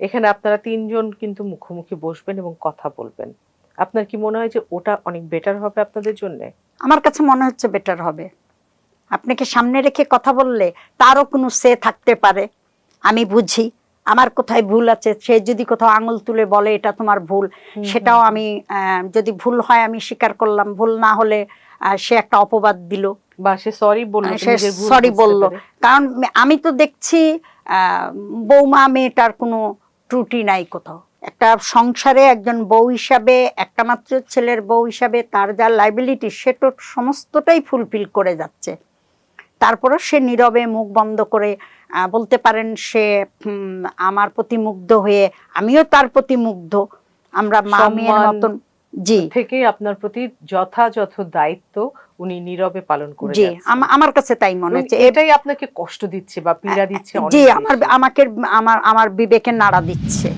এখানে আপনারা তিনজন কিন্তু মুখোমুখি বসবেন এবং কথা বলবেন। আপনার কি মনে হয় যে ওটা অনেক বেটার হবে আপনাদের জন্য? আমার কাছে মনে হচ্ছে বেটার হবে। আপনাকে সামনে রেখে কথা বললে তারও কোনো সে থাকতে পারে, আমি বুঝি আমার কোথায় ভুল আছে, সে যদি কোথাও আঙুল তুলে বলে এটা তোমার ভুল, সেটাও আমি যদি ভুল হয় আমি স্বীকার করলাম, ভুল না হলে সে একটা অপবাদ দিল বা সে সরি বলল, সে নিজের ভুল সরি বুঝতে বলল। পেরে। কারণ আমি তো দেখছি বৌমা মেয়েটার কোনো ত্রুটি নাই কোথাও। একটা সংসারে একজন বউ হিসাবে, একটা মাত্র ছেলের বউ হিসাবে তার যা লাইবিলিটি সে তো সমস্তটাই ফুলফিল করে যাচ্ছে। তারপরও সে নীরবে মুখ বন্ধ করে বলতে পারেন সে আমার প্রতি মুগ্ধ হয়ে, আমিও তার প্রতি মুগ্ধ, আমরা মা মেয়ের মতন। জি, থেকে আপনার প্রতি যথাযথ দায়িত্ব উনি নীরবে পালন করে জি, যাচ্ছেন। আমার কাছে তাই মনে হচ্ছে। এটাই আপনাকে কষ্ট দিচ্ছে বা পীড়া দিচ্ছে জি, অনেক বেশি। আমার বিবেকে নাড়া দিচ্ছে।